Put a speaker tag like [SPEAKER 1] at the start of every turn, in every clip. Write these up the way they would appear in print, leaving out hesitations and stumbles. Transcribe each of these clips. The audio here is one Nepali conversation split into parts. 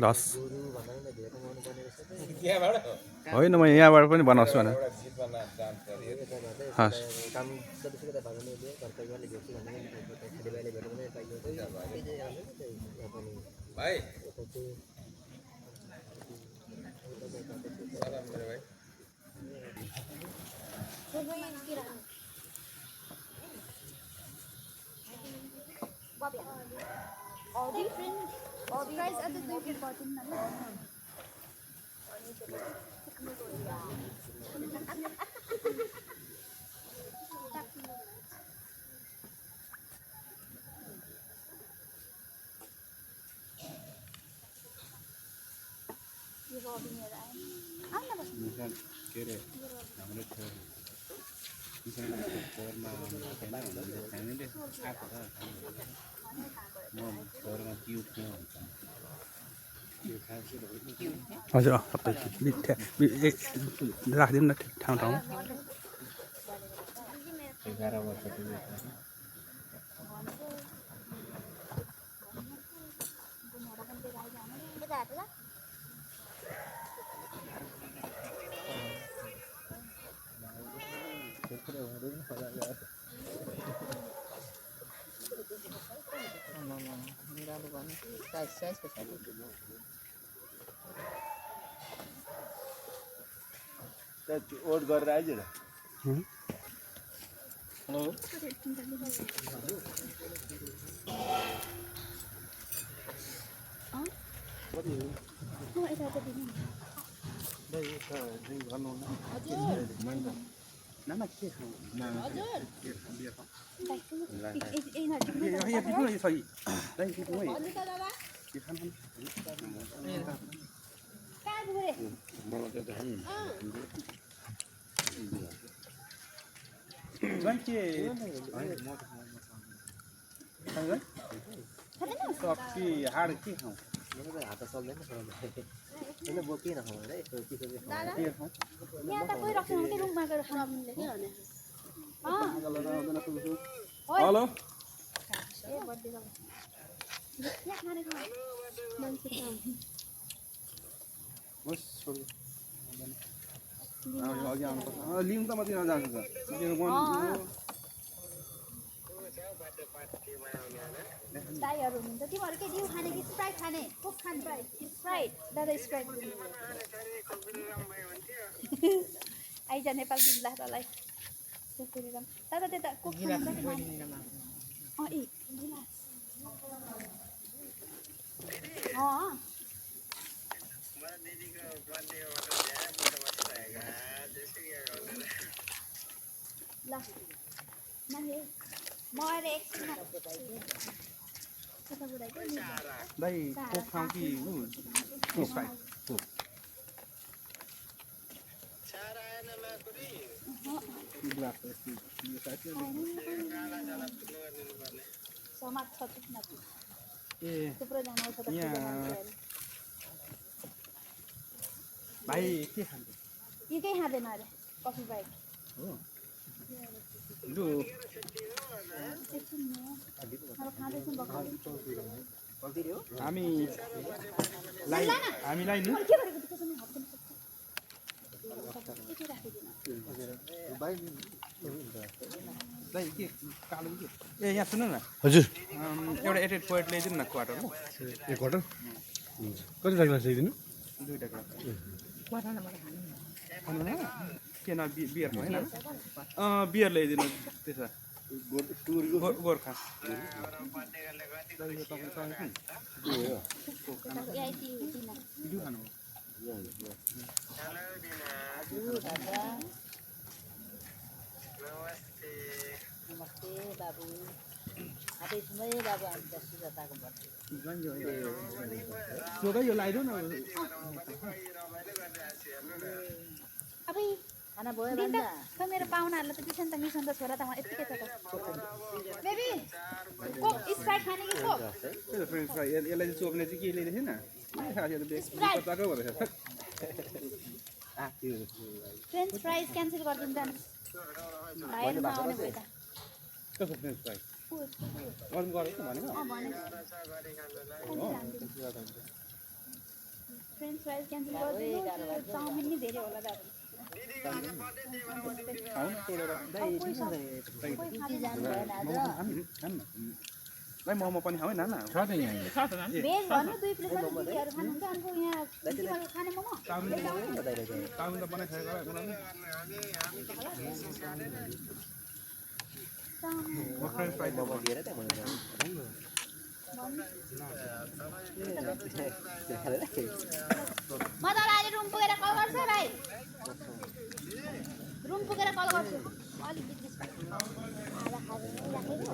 [SPEAKER 1] लस होइन म यहाँबाट पनि बनाउँछु भनेर हस्
[SPEAKER 2] भाइ
[SPEAKER 3] guys ada tuh important nanti.
[SPEAKER 1] हजुर सबै राखिदिउँ न ठाउँ ठाउँमा
[SPEAKER 2] ओट गरेर आइज र हेलो हात सक्दैन होइन बोकिन खाउँ है
[SPEAKER 3] यहाँ त कोही राख्दैन के रुममा गएर खाना मिल्ने के भने
[SPEAKER 1] हेलो
[SPEAKER 3] यहाँ खाने खाऊ मान्छे
[SPEAKER 1] अघि आउनुपर्छ लिउँ त म दिन जान्छु
[SPEAKER 3] दाइहरू हुनुहुन्छ तिमीहरू के डिउ खाने कि स्प्राइट खाने कोक खाने स्प्राइट दादा स्प्राइट आइज नेपाल दिउँला तँलाई दादा त्यता कोक खाने ल मान्छे म अहिले एकछिनमा
[SPEAKER 1] दाइ कोक खाउँ कि
[SPEAKER 3] समाज छ
[SPEAKER 1] ए
[SPEAKER 3] थुप्रो जानु छ
[SPEAKER 1] भाइ के खान्छ
[SPEAKER 3] यो केही खाँदैन अरे कफी बाइक
[SPEAKER 1] हो लु हामीलाई नि के कालो के ए यहाँ सुन्नु न
[SPEAKER 4] हजुर
[SPEAKER 1] एउटा एटेड पोइन्ट ल्याइदिनु न क्वार्टर हो
[SPEAKER 4] एक क्वार्टर कति लाग्ला ल्याइदिनु
[SPEAKER 1] दुईटा के न बियर होइन बियर ल्याइदिनु त्यसो गोर्खा
[SPEAKER 5] नमस्ते बाबु आधै सुनै बाबु हामी त सुजाताको भन्छ
[SPEAKER 1] यो लगाइदेऊ न
[SPEAKER 3] अबै
[SPEAKER 5] खाना भयो भन्दा
[SPEAKER 3] त मेरो पाहुनाहरूलाई त बिसन त मिसन त छोरा त यतिकै छ त बेबी कोक स्प्राइट खाने कि कोक
[SPEAKER 1] फ्रेन्च फ्राई यसलाई चाहिँ चोप्ने चाहिँ के ल्याइदिएको थिएन
[SPEAKER 3] फ्रेन्च फ्राइज क्यान्सल गरिदिनु जानु भाइहरू नआउने भयो त
[SPEAKER 1] कस्तो फ्रेन्च फ्राई गर्नु गरेको भनेको
[SPEAKER 3] फ्रेन्च फ्राइज क्यान्सल गरिदिनु चाउमिन नि धेरै होला दाजु
[SPEAKER 1] खाउँ तोडेर भाइ मोमो पनि खाउँ नाना
[SPEAKER 3] भेज भन्नु 2 प्लेट पनि दिदीहरू खानुहुन्छ अन्त यहाँ तिमीहरू खाने मोमो
[SPEAKER 1] चाउमिन त बनाइसकेको फ्रेन्च फ्राइज
[SPEAKER 2] मोमो दिएर त मैले
[SPEAKER 3] म तँलाई अहिले रुम पुगेर कल गर्छु है भाइ रुम पुगेर कल गर्छु अलिक बिग्रिस आधा खाएर राखेको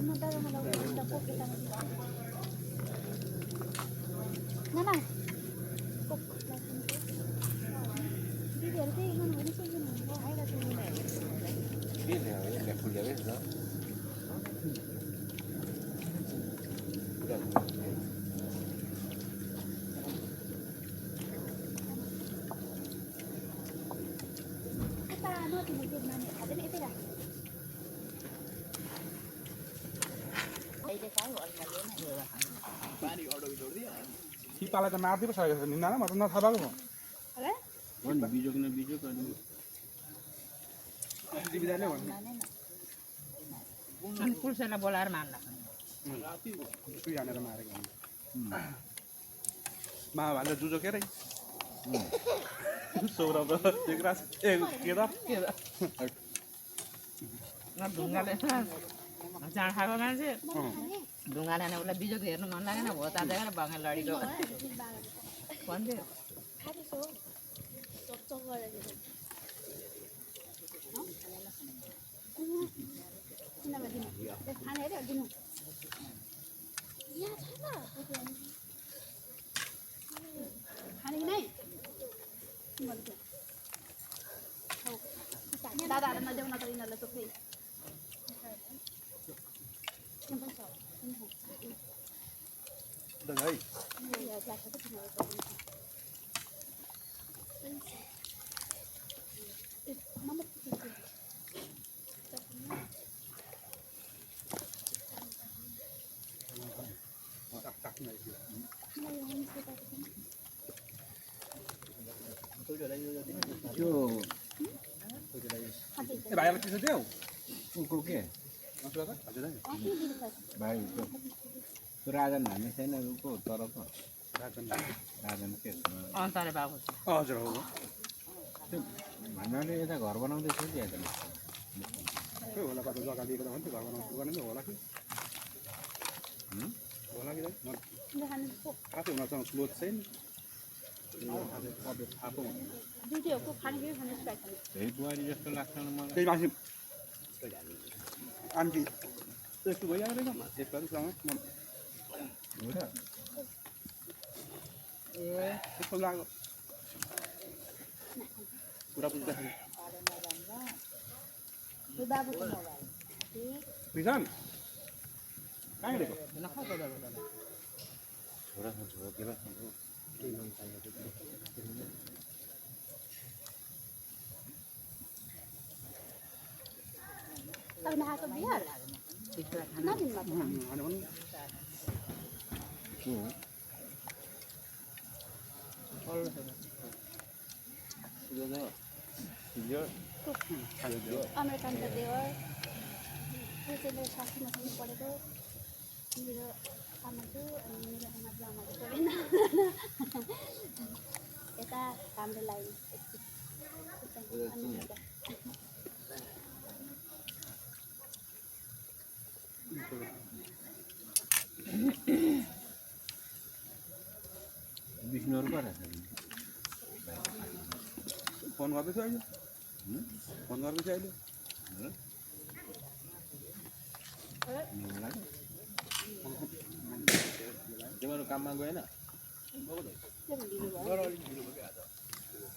[SPEAKER 3] म त मलाई उता पोकेटा नाना कोक दिदीहरू त्यही गर्नु भने सक्नुहुन्छ आइरहेको
[SPEAKER 2] के ल्यायो फुल ल्यायो नि
[SPEAKER 3] यता नदिनु त्यो नानी खाँदैन यतै राख
[SPEAKER 5] अहिले खाऊ अल्मा लिएन एउटा
[SPEAKER 1] सिपालाई त मार्दै पो सकेको छ नि नाना म त नथाहा भएको
[SPEAKER 3] होला
[SPEAKER 1] बिजोग न बिजोग बिदाले भन्नु
[SPEAKER 5] अनि पुलिसहरूलाई बोलाएर मार्ला
[SPEAKER 1] सुई हानेर मारेको महाभारत जुजो के रे सौरभ देख्रा ए केदा
[SPEAKER 5] ढुङ्गाले जाँड खाएको मान्छे ढुङ्गाले हाने उसलाई बिजोग हेर्नु मन लागेन हो तादेर भङ्गा लडीको भन्थ्यो
[SPEAKER 3] खाने अरे दिनु खाने कि नै दादाहरू नदेऊ न त यिनीहरूलाई चोख्दै
[SPEAKER 1] है ए भाइलाई के छ देऊ
[SPEAKER 6] उनको के
[SPEAKER 1] हजुर हजुर
[SPEAKER 6] भाइ त्यो राजन भन्ने छैन उनको तर पो राजन के
[SPEAKER 5] अन्तरे बाबु
[SPEAKER 1] हजुर हो
[SPEAKER 6] त्यो भन्नाले यता घर बनाउँदैछ कि यता
[SPEAKER 1] के होला कता जग्गा दिएको त हो नि त घर बनाउनु गर्ने त होला कि होला कि थाहा हुन सक्छ क्लोथ चाहिँ थाहा पो
[SPEAKER 3] दुईटैको खाने कि खाने स्प्राइट खाने
[SPEAKER 6] त्यही बुहारी जस्तो लाग्छ मलाई
[SPEAKER 1] त्यही मान्छे आन्टी त्यस्तो भइहाल्यो रहेछ त्यसमा
[SPEAKER 6] हो र
[SPEAKER 5] ए
[SPEAKER 1] त्यस्तो लाग्यो कुरा बुझ्दाखेरि
[SPEAKER 3] यो बाबुको मोबाइल
[SPEAKER 1] बिजान कहाँ हिँडेको
[SPEAKER 2] छोरा छोरा के भन्छ केही मन चाहियो
[SPEAKER 3] अब नखाएको बिहार नदिनु भएको
[SPEAKER 1] भने पनि
[SPEAKER 6] के हो
[SPEAKER 3] अमेरिकन त देवर त्यो चाहिँ सासूमा पनि पढेको मेरो आमा चाहिँ अनि मेरो आमा चाहिँ आमाको छैन यता हाम्रो लाइन
[SPEAKER 6] विष्णुहरू कता छ
[SPEAKER 1] फोन गर्दैछ अहिले फोन गर्दैछ अहिले
[SPEAKER 2] तिमीहरू काममा गएन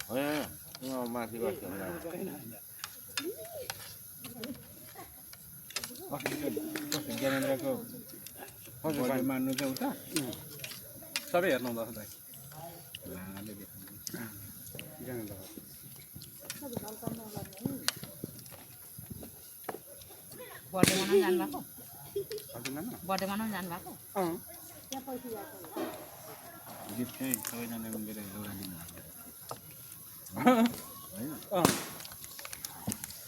[SPEAKER 2] होइन माथि गर्छ
[SPEAKER 6] ज्ञानेन्द्रको कसरी मान्नु चाहिँ उता
[SPEAKER 1] सबै हेर्नु हुँदो रहेछ
[SPEAKER 6] लाले देख्नु
[SPEAKER 1] ज्ञानेन्द्र
[SPEAKER 3] झल्काउनु गर्ने
[SPEAKER 5] बर्थडे मनाउन जानुभएको
[SPEAKER 1] हजुर नाना
[SPEAKER 5] बर्थडे मनाउन जानुभएको
[SPEAKER 1] अँ
[SPEAKER 3] त्यहाँ पैसा गएको
[SPEAKER 6] गिफ्ट चाहिँ सबैजनाले मिलेर एउटा दिनु होइन
[SPEAKER 1] अँ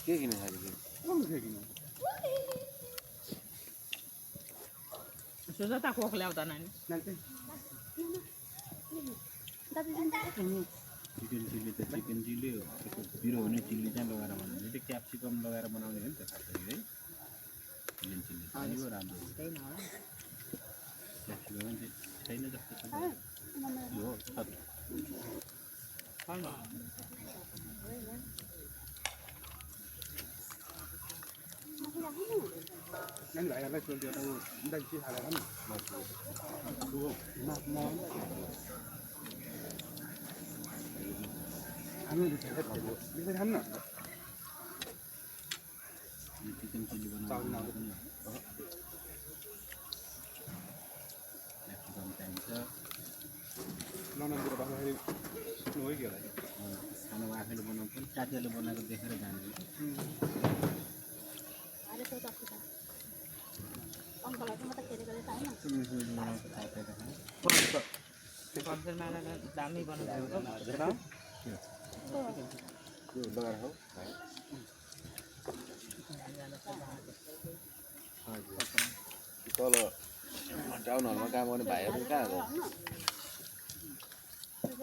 [SPEAKER 6] के किन खालि
[SPEAKER 1] कस्तो थियो किन
[SPEAKER 5] सुजाता कोक ल्याउँदा नानी
[SPEAKER 1] नानी
[SPEAKER 6] चिकन चिल्ली त चिकन चिल्ली हो त्यसको पिरो हुने चिल्ली चाहिँ लगाएर बनाउने त्यो क्याप्सिकम लगाएर बनाउने हो नि त खासरी है चिकन चिल्ली खानेको राम्रो हो
[SPEAKER 5] त्यही नहोला
[SPEAKER 6] क्याप्सिकम चाहिँ छैन जस्तो छ यो छ
[SPEAKER 1] नानी भाइहरूलाई सोध्यो एउटा ऊ दाइ के खाएर नि खानु खानु न
[SPEAKER 6] चिकन चिल्ली बनाउनु क्याप्सिकम चाहिन्छ
[SPEAKER 1] ननतिर बस्दाखेरि सुत्नु हो कि होला
[SPEAKER 6] खाना आफैले बनाउँछ साथीहरूले बनाएको देखेर जाने
[SPEAKER 3] अङ्कललाई चाहिँ म त खेलेको छैन
[SPEAKER 6] बनाउँछ साथीहरूले
[SPEAKER 5] कन्सर्टमा दामी बनाउँछ
[SPEAKER 6] त्यो लगाएर हौ भाइ तल टाउन हलमा काम गर्ने भाइहरू कहाँ हो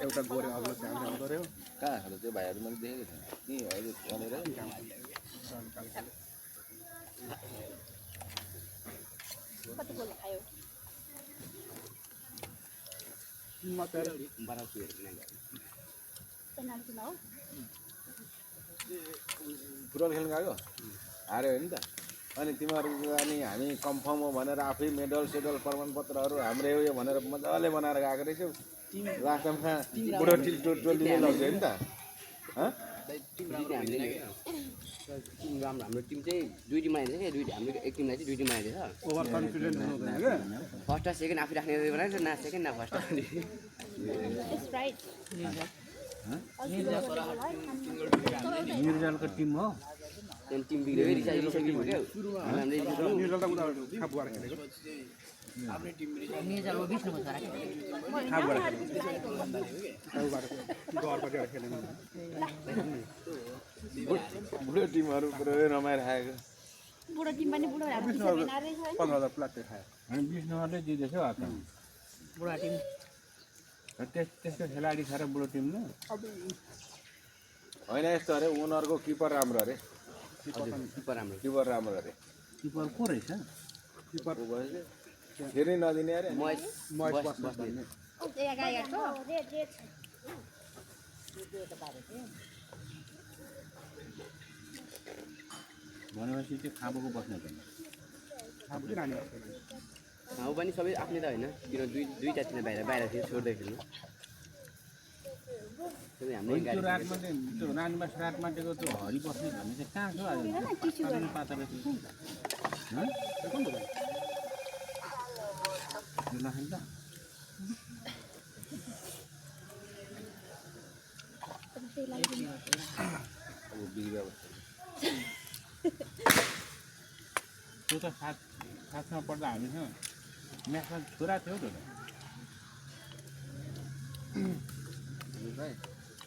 [SPEAKER 1] एउटा गोरे अग्लो चाहिँ गऱ्यो
[SPEAKER 6] कहाँ खाँदा त्यो भाइहरू मैले देखेको थिएँ नि अहिले भनेर
[SPEAKER 3] कति गोले खायो पेनाल्टीमा हो
[SPEAKER 6] फुटबल खेल्न गएको हार्यो नि त अनि तिमीहरू अनि हामी कन्फर्म हो भनेर आफै मेडल सेडल प्रमाणपत्रहरू हाम्रै हो यो भनेर मजाले बनाएर गएको रहेछौ लास्टमा बुढो टोलीले लग्यो नि त
[SPEAKER 2] हाम्रो टिम चाहिँ दुई टिम बनाइदिन्छ क्या हाम्रो एक टिमलाई चाहिँ दुई टिम बनाइदिन्छ
[SPEAKER 1] ओभर कन्फिडेन्ट हुनुहुँदैन क्या
[SPEAKER 2] फर्स्ट र सेकेन्ड आफै राख्ने बनाइन्छ न सेकेन्ड न फर्स्ट
[SPEAKER 3] इट्स राइट
[SPEAKER 6] निर्जलको टिम हो
[SPEAKER 2] त्यहाँदेखि टिम बिग्रियो रिसाइज भयो क्या हामीले
[SPEAKER 1] निर्जल त उता खाप गएर खेलेको
[SPEAKER 5] निर्जल हो विष्णुको छोरा
[SPEAKER 1] खाप गएर घरपट्टि खेलेन
[SPEAKER 6] बुढो टिमहरू पुरै रमाइरहेको
[SPEAKER 3] बुढो टिम पनि बुढो
[SPEAKER 1] 15,000 प्लाट खायो
[SPEAKER 6] अनि विष्णुहरूले जितेछ आता
[SPEAKER 5] बुढा टिम
[SPEAKER 6] त्यस्तो खेलाडी छ र बुढो टिम न होइन यस्तो अरे उनीहरूको किपर राम्रो अरे
[SPEAKER 2] किपर राम्रो
[SPEAKER 6] किपर राम्रो अरे किपर को रहेछ
[SPEAKER 1] किपर
[SPEAKER 6] फेरि नदिने अरे
[SPEAKER 2] महेश
[SPEAKER 1] बस्ने
[SPEAKER 6] भनेपछि त्यो खाँबोको बस्ने छैन
[SPEAKER 1] खाप चाहिँ नानी
[SPEAKER 2] ऊ पनि सबै आफ्नै त होइन किन दुईवटा थिएन बाहिर थियो छोड्दै खेल्नु सबै हाम्रै
[SPEAKER 6] त्यो रातमा चाहिँ त्यो रानीबास रातमाटेको त्यो हरि बस्ने भन्ने चाहिँ कहाँ छ अहिले पाता रहेछ त्यो नखान्छ अब बिग्रियो त्यो त खासमा पढ्दा हामीसँग म्याथमा छोरा थियो त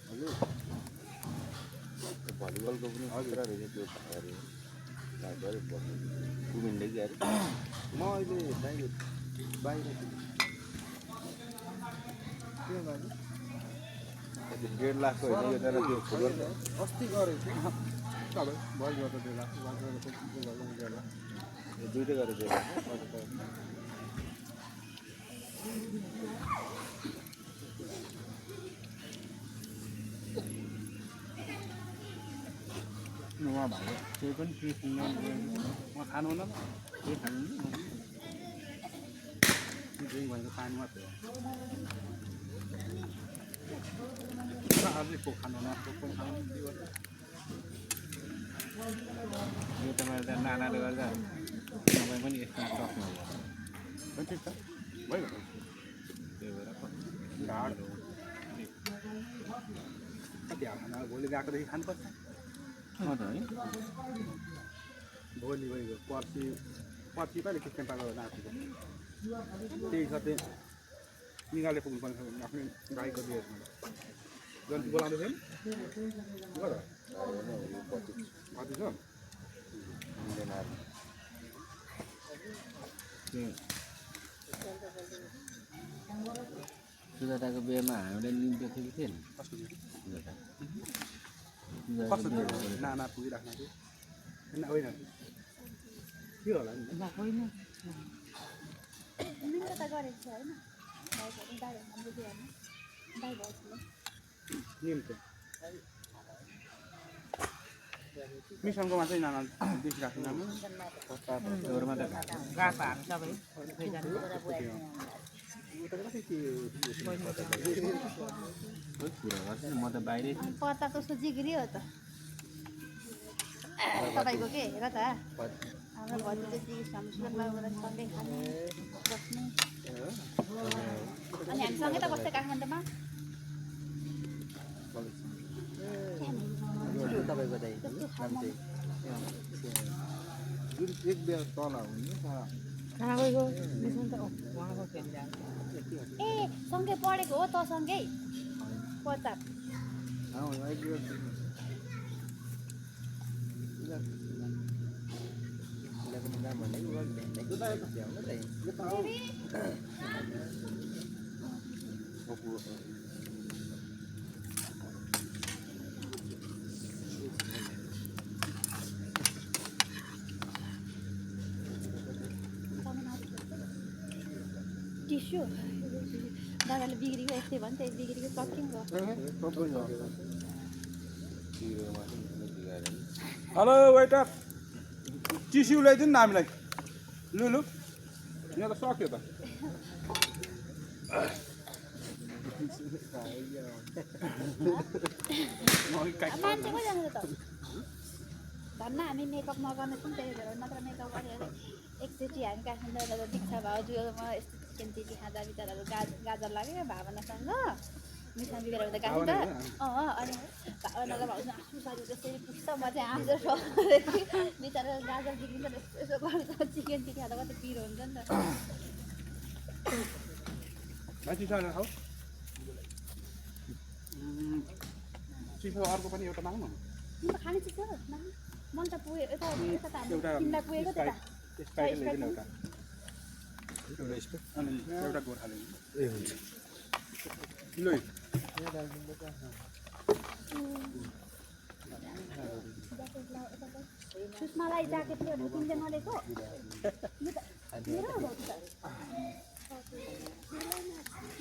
[SPEAKER 6] हजुर भलिबलको पनि हजुर रहेछ त्यो कुमिन्डे कि अरे
[SPEAKER 2] म अहिले बाहिर
[SPEAKER 6] 1.5 लाखको होइन यो तर त्यो फुटबल
[SPEAKER 1] अस्ति गरेको थिएँ तपाईँ भयो गर्दा 2 लाख
[SPEAKER 6] दुइटै गरेर दिएको उहाँ भाइ त्यही पनि म खानु न केही खानु
[SPEAKER 1] ड्रिङ्क भनेको पानी मात्रै हो अझै कोक खानु न कोक पनि खानु
[SPEAKER 6] यो त मैले त्यहाँ नानाले गर्दा तपाईँ पनि यसमा सक्नु होला
[SPEAKER 1] ठिक छ भइगयो
[SPEAKER 6] त्यही भएर
[SPEAKER 1] ढाड कति हाल्नु भोलि गएकोदेखि खानुपर्छ
[SPEAKER 6] त है
[SPEAKER 1] भोलि भइगयो पर्सि कहिले क्रिस्चियन पार्कको नाच्छ त्यही छ त्यो निकाले पुग्नुपर्ने आफ्नै गाईको दिएर जन्ती बोलाउँदै थियो कति छ
[SPEAKER 2] सुजाताको बिहेमा हामीले निम देखेको थिएन
[SPEAKER 1] कस्तो थियो नाना पुगिराख्नु थियो होइन के होला नि
[SPEAKER 5] होइन
[SPEAKER 3] मिल्न त गरेको थियो होइन दाइ हाम्रो बिहामा दाइ भएको
[SPEAKER 1] निम थियो मिसनकोमा चाहिँ नाना देखिराख्नु नाम
[SPEAKER 2] जोरमा त
[SPEAKER 5] गएको हामी सबै खैजानु
[SPEAKER 2] कुरा गर्छ म त बाहिरै थिएँ
[SPEAKER 3] पत्ता कस्तो जिग्री हो त तपाईँको के हेर त हाम्रो भतिजा जिग्री हाम्रो सुरतबाबुबाट सँगै खाने बस्ने अनि हामी सँगै त बस्छ काठमाडौँमा
[SPEAKER 2] तपाईँको दाइ
[SPEAKER 6] जुन एक बिहा तल हुने
[SPEAKER 5] कहाँ गएको मिसन त उहाँको खेल
[SPEAKER 3] ए सँगै पढेको हो त सँगै प्रताप टिस्यु दादाले बिग्रियो यस्तै भन्थ्यो बिग्रियो सकिन्छ
[SPEAKER 1] हेलो वेटर टिस्यु ल्याइदिनु न हामीलाई लु लु यहाँ त सक्यो त
[SPEAKER 3] मान्छे को जान्छ त धन्न हामी मेकअप नगर्ने छौँ त्यही भएर मात्र मेकअप गरेर एकचोटि हामी काठमाडौँ दीक्षा भाउजूमा यस्तो चिकन चिल्ली खाँदा बिचराहरू गाजर लाग्यो भावनासँग मिसन बिगेर त गाडी त अनि भावनालाई भाउजू आफू साथी त्यसरी पुग्छ म चाहिँ आज बिचरा गाजर बिग्रिन्छ यसो गर्छ चिकन चिल्ली खाँदा कति पिरो हुन्छ नि त
[SPEAKER 1] चिसो अर्को पनि एउटा माग्नु
[SPEAKER 3] खाने चिज हो मन त पुग्यो यता यता त हाम्रो तिमीलाई पुगेको त
[SPEAKER 1] अनि एउटा गोर्खाले
[SPEAKER 4] ए हुन्छ
[SPEAKER 1] लु
[SPEAKER 3] सुषमालाई ज्याकेट लियो भने तिमीले नलिएको मेरो हो त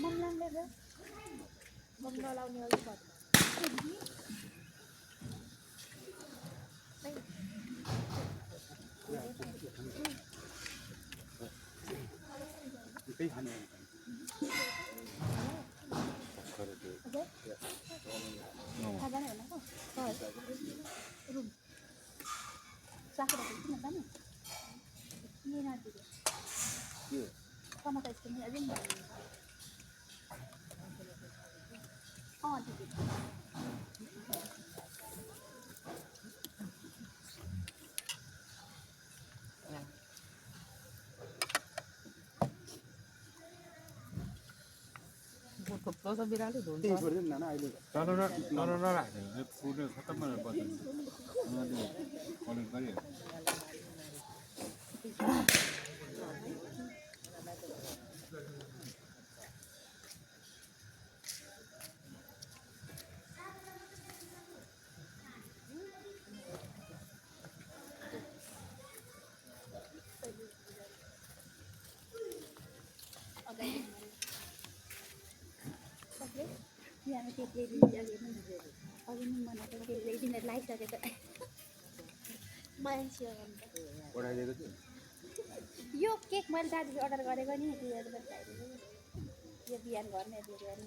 [SPEAKER 3] मम्लामले मम्ला लाउने अघि पर्छ
[SPEAKER 1] केही खाने
[SPEAKER 3] खाजाने भनेको रुम साकेर किन जाने यहाँ नदियो टमाटर स्किन अझै दिदी
[SPEAKER 5] थुप्रो छ बिरालो धुन्छ
[SPEAKER 1] त्यही छोडिदिनु नाना अहिले
[SPEAKER 6] तर नराख्यो फुट्ने खत्तम गरेर बस्नु कलेज गऱ्यो
[SPEAKER 3] यहाँ केक ल्याइदिनु अघि नि बनाएको केक ल्याइदिनु लगाइसकेको मान्छे
[SPEAKER 6] पठाइदिएको थियो
[SPEAKER 3] यो केक मैले दाजुले अर्डर गरेको नि यो बिहान घरमा बिहान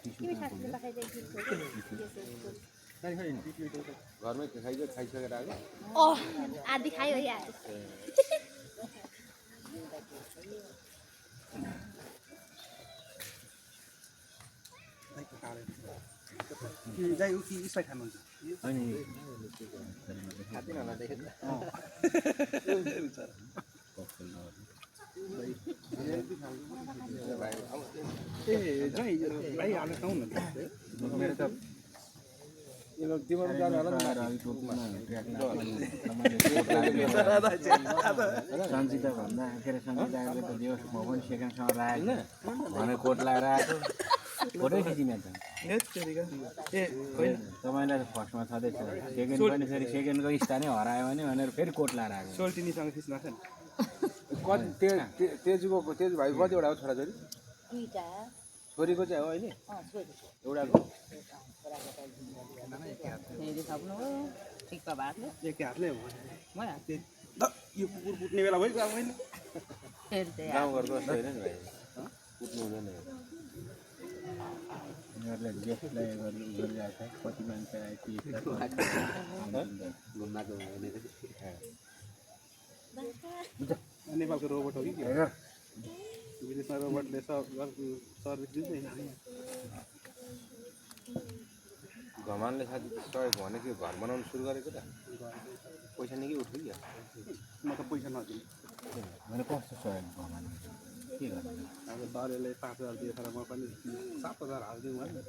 [SPEAKER 3] तिमी साथीले पठाइदिएको
[SPEAKER 6] घरमै खाइसकेर आएको
[SPEAKER 3] आधी खायो यहाँ
[SPEAKER 1] कालो कि दाइ कि इसलाई खानुहुन्छ
[SPEAKER 6] अनि
[SPEAKER 2] खाँदैन होला देखेँ
[SPEAKER 1] ए जै भाइ हाल्न पाउनु
[SPEAKER 6] मेरो त यो तिम्रो जानु होला नि
[SPEAKER 7] सञ्चिता भन्दा के अरे सञ्चिताको त दिवस म पनि सेकेन्डसँग राखेन भने कोट लगाएर आएको कोटै खिचिने त तपाईँलाई त फर्स्टमा छँदैछ सेकेन्ड पनि फेरि सेकेन्डको स्थानै हरायो भने भनेर फेरि कोट लगाएर आएको
[SPEAKER 1] सोल्टिनीसँग खिच्न छ नि
[SPEAKER 6] कति तेजुको तेजु भाइ कतिवटा हो छोराछोरी
[SPEAKER 3] दुईटा
[SPEAKER 6] छोरीको चाहिँ हो अहिले
[SPEAKER 3] छोरी
[SPEAKER 6] एउटाको
[SPEAKER 5] फेरि थप्नु हो ठिक्क भातले
[SPEAKER 1] एक हातले हो
[SPEAKER 5] भइहाल्यो
[SPEAKER 1] यो कुकुर पुट्ने बेला भइगयो अब होइन
[SPEAKER 5] फेरि त्यही
[SPEAKER 6] गाउँघरको जस्तो होइन नि भाइ कुट्नु हुँदैन
[SPEAKER 7] यिनीहरूले गेस्टलाई गरिरहेको छ कति मान्छे आयो
[SPEAKER 2] घुम्माको हुने
[SPEAKER 1] नेपालको रोबोट हो कि के हो? विदेशमा रोबोटले सर्भिस दिन्छ
[SPEAKER 6] घमानले साथी सहयोग भने कि घर बनाउनु सुरु गरेको त पैसा निकै उठ्यो कि
[SPEAKER 1] म त पैसा नदिनु
[SPEAKER 7] भने कस्तो सहयोग भयो के गर्नु
[SPEAKER 1] अब दरेले 5,000 दिएछ र म पनि 7,000 हालिदिउँ भने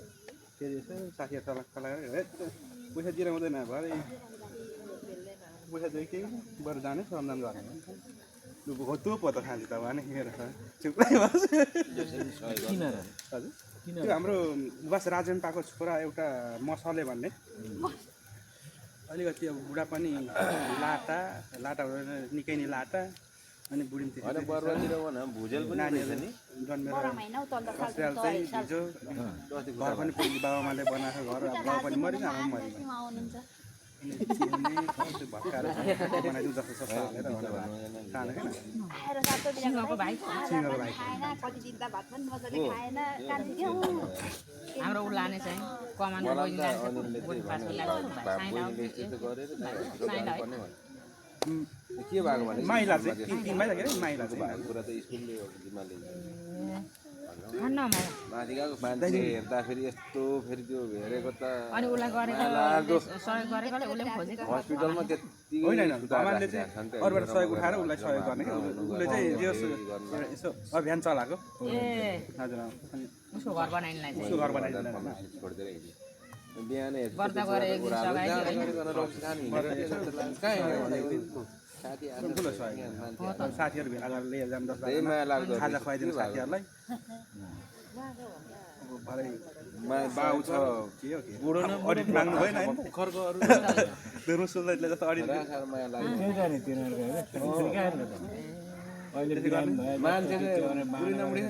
[SPEAKER 1] फेरि यसो साथीहरू तलाएर पैसा दिएर हुँदैन भरे पैसा दियो केही बरु जाने श्रमदान गर्ने हो त्यो पो त खान्छ त भने हेर चुप्रै बस
[SPEAKER 7] किन र
[SPEAKER 1] हजुर त्यो हाम्रो बस राजनपाको छोरा एउटा मसले भन्ने अलिकति अब बुढा पनि लाटा निकै नै लाटा अनि बुढी पनि
[SPEAKER 6] होइन पर्वतिर भन भुजेल पनि
[SPEAKER 1] नानीहरू
[SPEAKER 6] नि
[SPEAKER 1] जन्मेर
[SPEAKER 3] बडा महिना उतल्दा
[SPEAKER 1] अस्ट्रेल चाहिँ हिजो घर पनि पुग्यो बाबामाले बनाएको घर अब बाउ पनि मरिन आमा पनि मरिन
[SPEAKER 3] आउनुहुन्छ
[SPEAKER 1] भत्काएर बनाइदिउँ जस्तो सस्तो हालेर खाने क्या
[SPEAKER 3] आएर सातो
[SPEAKER 5] सिङ्गको भाइ
[SPEAKER 1] सिङ्गको भाइ
[SPEAKER 3] खाएन कति दिन त भात पनि मजाले खाएन कान्छी क्या
[SPEAKER 5] हाम्रो ऊ लाने चाहिँ कमानको
[SPEAKER 6] मलाई
[SPEAKER 5] बहिनी
[SPEAKER 6] त
[SPEAKER 5] लान्छ
[SPEAKER 6] अनिलले
[SPEAKER 5] बुढी
[SPEAKER 6] चाहिँ
[SPEAKER 5] पासको
[SPEAKER 6] भन्यो,
[SPEAKER 5] लाग्छ
[SPEAKER 6] बहिनीले यस्तो गरेर पर्ने भने के भएको भने
[SPEAKER 1] माइला चाहिँ तिन माइला के अरे माइला चाहिँ
[SPEAKER 6] भएको कुरा त स्कुलले जिम्माले
[SPEAKER 5] खान्न म
[SPEAKER 6] माथि गएको मान्छे हेर्दाखेरि यस्तो फेरि त्यो हेरेको त
[SPEAKER 5] अनि उसलाई गरेको सहयोग गरेकोले उसले पनि खोजेको
[SPEAKER 6] हस्पिटलमा त्यति
[SPEAKER 1] होइन भगवान्ले चाहिँ अरूबाट सहयोग उठाएर उसलाई सहयोग गर्ने क्या उसले चाहिँ यसो अभियान चलाएको
[SPEAKER 5] ए
[SPEAKER 1] हजुर अनि
[SPEAKER 5] उसको घर बनाइनलाई चाहिँ
[SPEAKER 1] उसको घर बनाइदिनु
[SPEAKER 6] छोडिदिएर हिँड्यो बिहानै
[SPEAKER 5] गर्दा गएर एक दिन सघाइदियो
[SPEAKER 1] ठुलो सहयोग साथीहरू भेला गरेर लिएर जानु 10
[SPEAKER 6] त्यही माया लाग्दो
[SPEAKER 1] खाजा खुवाइदिनु साथीहरूलाई भरे
[SPEAKER 6] बाउ छ
[SPEAKER 1] के हो के
[SPEAKER 6] बुढो न
[SPEAKER 1] अडिट माग्नु भएन होइन
[SPEAKER 6] खर्को अरू
[SPEAKER 1] रुसुलले जस्तो अडिट
[SPEAKER 6] साह्रो माया लाग्यो
[SPEAKER 7] त्यही त नि तिनीहरूको हेर अहिले बिरामी भयो
[SPEAKER 6] मान्छे बुढी नबुढी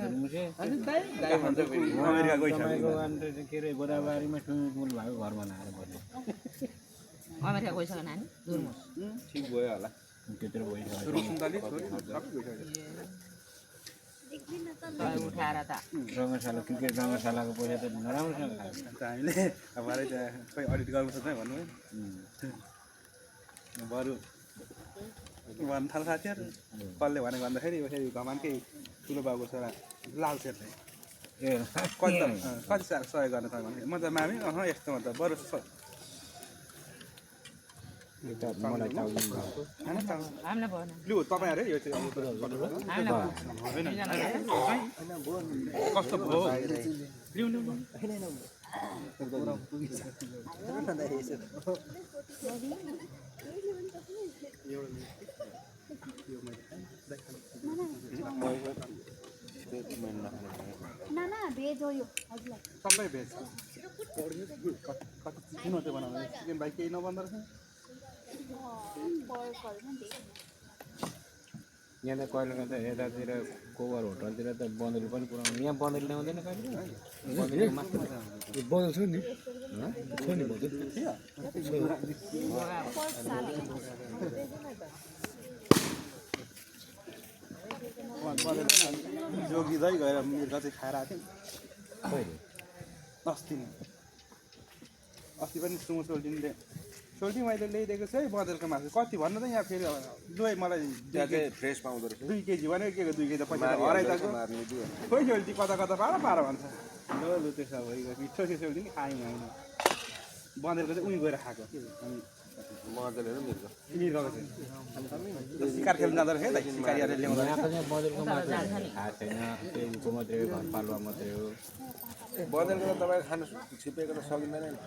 [SPEAKER 6] दाइ भन्छ फेरि
[SPEAKER 1] अमेरिका गइसक्यो
[SPEAKER 7] तपाईँको अन्त के अरे गोदावरीमा स्विमिङ पुल भएको घर बनाएर बस्यो
[SPEAKER 5] अमेरिका गइसक्यो नानी दुर्मुस
[SPEAKER 6] ठिक भयो होला
[SPEAKER 7] त्यत्रो भइसक्यो
[SPEAKER 1] रुसुलले छोरी सबै गइसक्यो
[SPEAKER 5] सहयोग उठाएर त
[SPEAKER 7] रङ्गशाला क्रिकेट रङ्गशालाको पैसा त नराम्रोसँग खायो
[SPEAKER 1] अन्त हामीले अब भरे त्यहाँ खोइ अडिट गर्नु सक्दैन भन्नु है बरु भन्न थाल्छ साथीहरू कसले भने भन्दाखेरि फेरि घमानकै ठुलो बाबुको छोरा लाल सेटले
[SPEAKER 7] ए
[SPEAKER 1] कति सहयोग गर्न सक्छ भने म त मामी यस्तोमा त बरु
[SPEAKER 7] मलाई चाउमिन
[SPEAKER 5] हामीलाई भएन
[SPEAKER 1] लु तपाईँहरू यो चाहिँ कस्तो भयो लिउ लिउ
[SPEAKER 3] नाना भेज हो यो हजुरलाई
[SPEAKER 1] सबै भेज कति चिकन मात्रै बनाउने चिकन भाइ केही नबन्दो रहेछ
[SPEAKER 7] यहाँ त कहिले त यतातिर कोवर होटलतिर त बन्दुली पनि पुऱ्याउनु यहाँ बन्दुली ल्याउँदैन कहिले बन्दुल छ नि छ नि
[SPEAKER 1] जोगी दाइ गएर मिर्गा चाहिँ खाएर आएको थियौँ अस्ति पनि सुमो सोल्टिनीले सोल्टी मैले ल्याइदिएको छु है बदलको मासु कति भन्नु त यहाँ फेरि दुवै मलाई
[SPEAKER 6] त्यहाँ चाहिँ फ्रेस पाउँदो रहेछ
[SPEAKER 1] 2 केजी भनेको के 2 केजी पैसा हराइदिएको खोइ सोल्टी कता कता पार भन्छ ल लु त्यसो भइगयो मिठो थियो सोल्टी नि खायौँ हामी बँदेलको चाहिँ उहीँ गएर खाएको अनि
[SPEAKER 6] मजाले मिल्छ
[SPEAKER 1] यिनीहरू गएको चाहिँ शिकार खेल्न जाँदो रहेछ है त शिकारीहरूले ल्याउँदा
[SPEAKER 7] यहाँ त चाहिँ बँदेलको मात्र थाहा छैन त्यहीको मात्रै हो घरपालुवा मात्रै हो
[SPEAKER 6] बँदेलको त तपाईँ खानु छिपेको त सकिँदैन नि